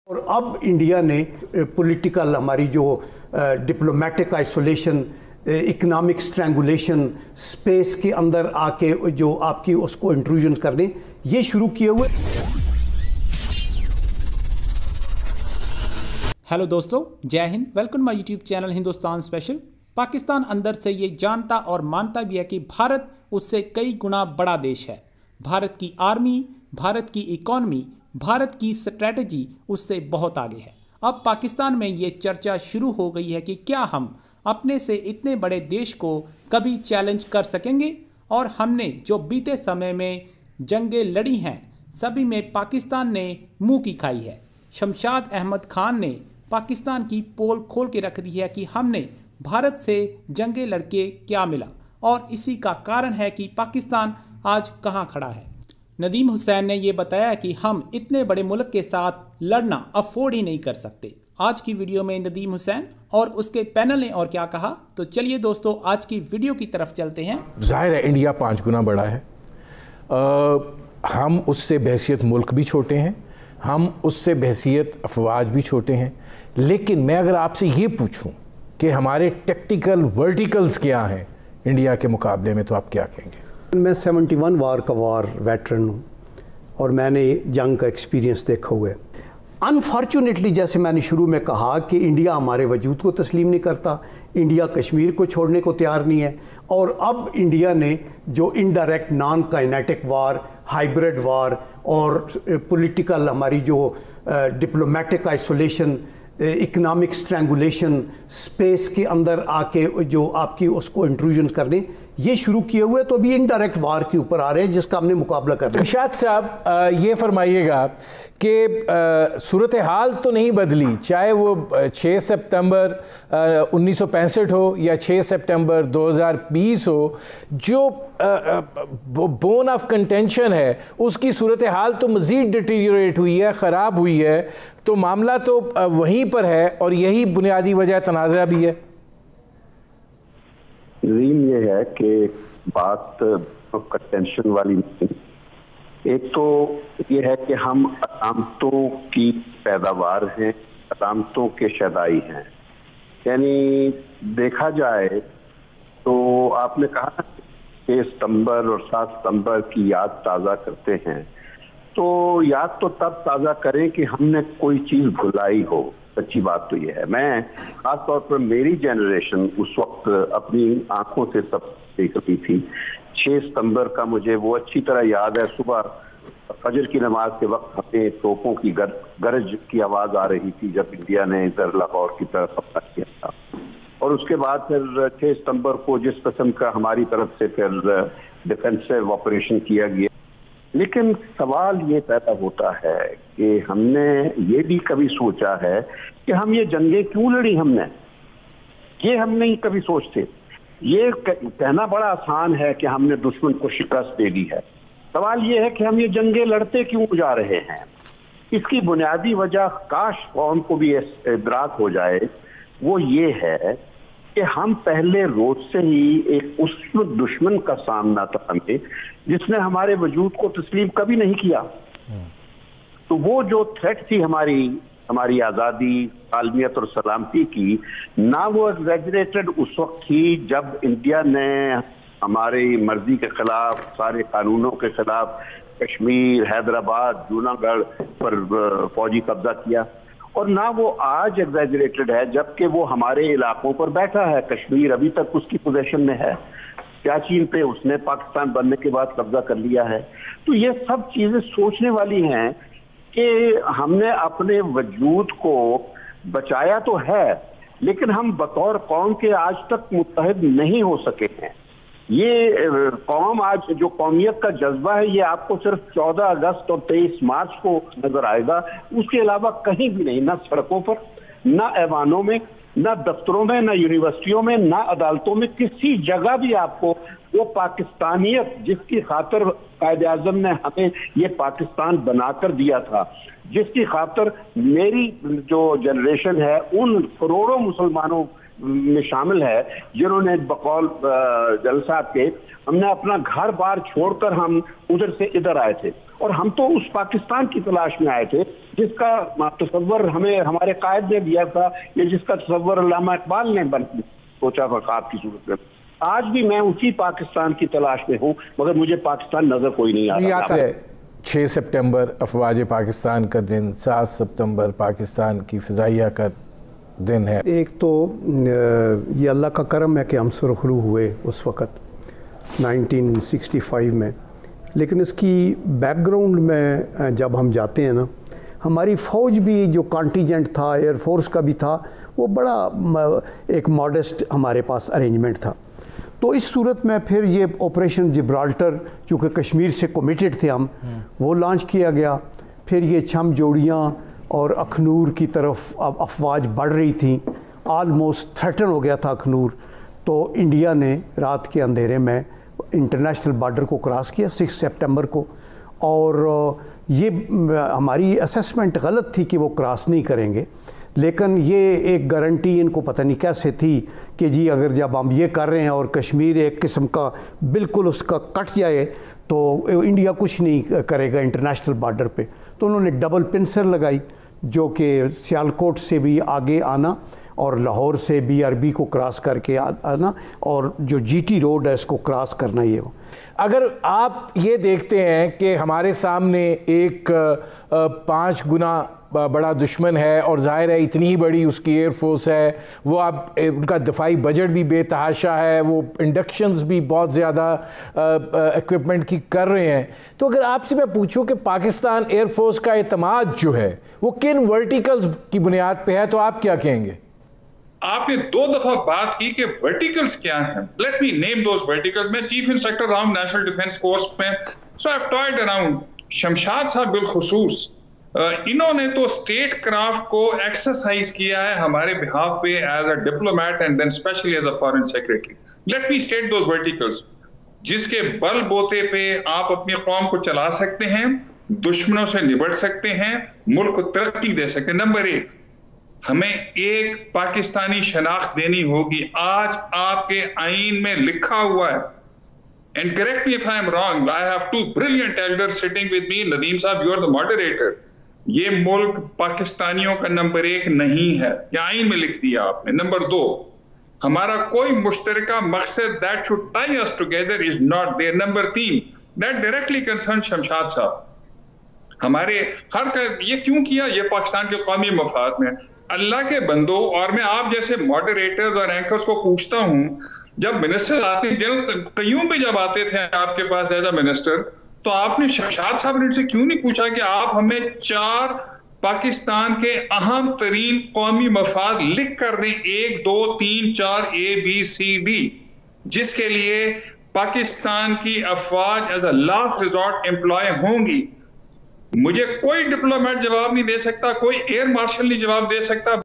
और अब इंडिया ने पॉलिटिकल हमारी जो diplomatic isolation, economic strangulation, space के अंदर आके जो आपकी उसको इंट्रूजन करने ये शुरू किए हुए। हेलो दोस्तों, जय Hind. Welcome my YouTube channel Hindustan special. Pakistan अंदर से ये जानता और मानता भी है कि भारत उससे कई गुना बड़ा देश है। भारत की आर्मी, भारत की इकॉनमी, भारत की स्ट्रैटेजी उससे बहुत आगे है। अब पाकिस्तान में ये चर्चा शुरू हो गई है कि क्या हम अपने से इतने बड़े देश को कभी चैलेंज कर सकेंगे। और हमने जो बीते समय में जंगें लड़ी हैं, सभी में पाकिस्तान ने मुंह की खाई है। शमशाद अहमद खान ने पाकिस्तान की पोल खोल के रख दी है कि हमने भारत से जंगें लड़के क्या मिला, और इसी का कारण है कि पाकिस्तान आज कहां खड़ा है। नदीम हुसैन ने यह बताया कि हम इतने बड़े मुल्क के साथ लड़ना अफोर्ड ही नहीं कर सकते। आज की वीडियो में नदीम हुसैन और उसके पैनल ने और क्या कहा, तो चलिए दोस्तों आज की वीडियो की तरफ चलते हैं। जाहिर है इंडिया 5 गुना बड़ा है। हम उससे बहैसियत मुल्क भी छोटे हैं, हम उससे बहैसियत अफवाज भी छोटे हैं। लेकिन मैं अगर आपसे ये पूछूं कि हमारे टेक्टिकल वर्टिकल्स क्या हैं इंडिया के मुकाबले में, तो आप क्या कहेंगे? मैं 71 वार का वार वेटरन हूँ और मैंने जंग का एक्सपीरियंस देखा हुआ है। अनफॉर्चुनेटली, जैसे मैंने शुरू में कहा कि इंडिया हमारे वजूद को तस्लीम नहीं करता, इंडिया कश्मीर को छोड़ने को तैयार नहीं है। और अब इंडिया ने जो इनडायरेक्ट नॉन काइनेटिक वार, हाइब्रिड वार और पॉलिटिकल हमारी जो diplomatic isolation, economic strangulation, space के अंदर आके जो आपकी उसको इंट्रूजन करने ये शुरू किए हुए, तो अभी इनडायरेक्ट वार के ऊपर आ रहे हैं जिसका हमने मुकाबला करना है। शायद साहब ये फरमाइएगा कि सूरत हाल तो नहीं बदली, चाहे वो 6 सितंबर 1965 हो या 6 सितंबर 2020 हो, जो बोन ऑफ कंटेंशन है उसकी सूरत हाल तो मज़ीद डिटीरियोरेट हुई है, ख़राब हुई है। तो मामला तो वहीं पर है और यही बुनियादी वजह तनाज़ा भी है। रीम ये है कि बात कंटेंशन वाली नहीं। एक तो ये है कि हम अलामतों की पैदावार हैं, अलामतों के शदाई हैं। यानी देखा जाए तो आपने कहा 6 सितंबर और 7 सितंबर की याद ताज़ा करते हैं, तो याद तो तब ताज़ा करें कि हमने कोई चीज़ भुलाई हो। अच्छी बात तो यह है, मैं खास तौर पर मेरी जनरेशन उस वक्त अपनी आंखों से सब देख रही थी। 6 सितंबर का मुझे वो अच्छी तरह याद है। सुबह फजर की नमाज के वक्त हमें तोपों की गरज की आवाज आ रही थी जब इंडिया ने इधर लाहौर की तरफ हमला किया था। और उसके बाद फिर 6 सितंबर को जिस किस्म का हमारी तरफ से फिर डिफेंसिव ऑपरेशन किया गया। लेकिन सवाल ये पैदा होता है कि हमने ये भी कभी सोचा है कि हम ये जंगें क्यों लड़ी, ये हम नहीं कभी सोचते। ये कहना बड़ा आसान है कि हमने दुश्मन को शिकस्त दे दी है। सवाल ये है कि हम ये जंगें लड़ते क्यों जा रहे हैं। इसकी बुनियादी वजह काश कौम को भी इदराक हो जाए, वो ये है कि हम पहले रोज से ही एक उस दुश्मन का सामना था हमें, जिसने हमारे वजूद को तस्लीम कभी नहीं किया। तो वो जो थ्रेट थी हमारी आज़ादी, आलमियत और सलामती की, ना वो एग्जैजरेटेड उस वक्त थी जब इंडिया ने हमारी मर्जी के खिलाफ, सारे कानूनों के खिलाफ कश्मीर, हैदराबाद, जूनागढ़ पर फौजी कब्जा किया, और ना वो आज एग्जैजरेटेड है जबकि वो हमारे इलाकों पर बैठा है। कश्मीर अभी तक उसकी पोजीशन में है, सियाचिन पे उसने पाकिस्तान बनने के बाद कब्जा कर लिया है। तो ये सब चीजें सोचने वाली हैं कि हमने अपने वजूद को बचाया तो है, लेकिन हम बतौर कौम के आज तक मुत्तहिद नहीं हो सके हैं। ये कौम आज जो कौमियत का जज्बा है, ये आपको सिर्फ 14 अगस्त और 23 मार्च को नजर आएगा, उसके अलावा कहीं भी नहीं। ना सड़कों पर, ना ऐवानों में, ना दफ्तरों में, ना यूनिवर्सिटियों में, ना अदालतों में, किसी जगह भी आपको वो पाकिस्तानियत जिसकी खातर कायद आज़म ने हमें ये पाकिस्तान बनाकर दिया था, जिसकी खातर मेरी जो जनरेशन है उन करोड़ों मुसलमानों में शामिल है जिन्होंने बकौल जलसा के हमने अपना घर बार छोड़कर हम उधर से इधर आए थे, और हम तो उस पाकिस्तान की तलाश में आए थे जिसका तसव्वुर हमें हमारे कायद ने दिया था, या जिसका तसव्वुर अल्लामा इकबाल ने सोचा था ख्वाब की सूरत में, आज भी मैं उसी पाकिस्तान की तलाश में हूँ, मगर मुझे पाकिस्तान नजर कोई नहीं आ रहा है। 6 सितंबर अफवाज पाकिस्तान का दिन, 7 सितंबर पाकिस्तान की फ़िज़ाइया का दिन है। एक तो ये अल्लाह का करम है कि हम सुरखरू हुए उस वक़्त 1965 में, लेकिन इसकी बैकग्राउंड में जब हम जाते हैं ना, हमारी फ़ौज भी जो कॉन्टीजेंट था, एयरफोर्स का भी था, वो बड़ा एक मॉडेस्ट हमारे पास अरेंजमेंट था। तो इस सूरत में फिर ये ऑपरेशन जिब्राल्टर, चूँकि कश्मीर से कमिटेड थे हम, वो लॉन्च किया गया। फिर ये छम जोड़ियाँ और अखनूर की तरफ अब अफवाज बढ़ रही थी, आलमोस्ट थ्रेटन हो गया था अखनूर। तो इंडिया ने रात के अंधेरे में इंटरनेशनल बॉर्डर को क्रॉस किया 6 सितंबर को, और ये हमारी असेसमेंट गलत थी कि वो क्रॉस नहीं करेंगे, लेकिन ये एक गारंटी इनको पता नहीं कैसे थी कि जी अगर जब हम ये कर रहे हैं और कश्मीर एक किस्म का बिल्कुल उसका कट जाए तो इंडिया कुछ नहीं करेगा इंटरनेशनल बॉर्डर पे। तो उन्होंने डबल पिंसर लगाई, जो कि सियालकोट से भी आगे आना और लाहौर से BRB को क्रॉस करके आना, और जो GT रोड है इसको क्रॉस करना। ये हो, अगर आप ये देखते हैं कि हमारे सामने एक 5 गुना बड़ा दुश्मन है, और जाहिर है इतनी ही बड़ी उसकी एयरफोर्स है, वो आप उनका दफाई बजट भी बेतहाशा है, वो इंडक्शंस भी बहुत ज़्यादा इक्विपमेंट की कर रहे हैं, तो अगर आपसे मैं पूछूं कि पाकिस्तान एयरफोर्स का एतमाद जो है वो किन वर्टिकल्स की बुनियाद पे है, तो आप क्या कहेंगे? आपने 2 दफा बात की कि वर्टिकल्स क्या हैं। लेट मी नेम दोस वर्टिकल्स। मैं चीफ इंस्ट्रक्टर रहा हूं नेशनल डिफेंस कोर्स में, सो आई हैव टॉयड अराउंड। शमशाद साहब बिलखुसूस, इन्होंने तो स्टेट क्राफ्ट को एक्सरसाइज किया है हमारे बिहाफ पे as a diplomat and then specially as a foreign secretary. Let me state those verticals जिसके बल बोते पे आप अपनी कौम को चला सकते हैं, दुश्मनों से निपट सकते हैं, मुल्क को तरक्की दे सकते हैं। नंबर 1, हमें एक पाकिस्तानी शनाख्त देनी होगी। आज आपके आईन में लिखा हुआ है, and correct me if I am wrong, I have 2 brilliant elders sitting with me. Nadeem साहब, यू आर द मॉडरेटर। ये मुल्क पाकिस्तानियों का नंबर 1 नहीं है, ये आईन में लिख दिया आपने। नंबर 2, हमारा कोई मुश्तरका मकसद that should tie us together is not there. Number 3, that directly concern Shamshad साहब। हमारे ये क्यों किया? ये पाकिस्तान के कौमी मफाद में। अल्लाह के बंदो, और मैं आप जैसे मॉडरेटर्स और एंकर्स को पूछता हूं, जब मिनिस्टर आते हैं, कईयों भी जब आते थे आपके पास एज अ मिनिस्टर, तो आपने शमशाद साहब से क्यों नहीं पूछा कि आप हमें 4 पाकिस्तान के अहम तरीन कौमी मफाद लिख कर दें, 1 2 3 4 ABCD, जिसके लिए पाकिस्तान की अफवाज as a last resort employ होंगी। मुझे कोई डिप्लोमेट जवाब नहीं दे सकता, कोई एयर मार्शल नहीं जवाब दे सकता।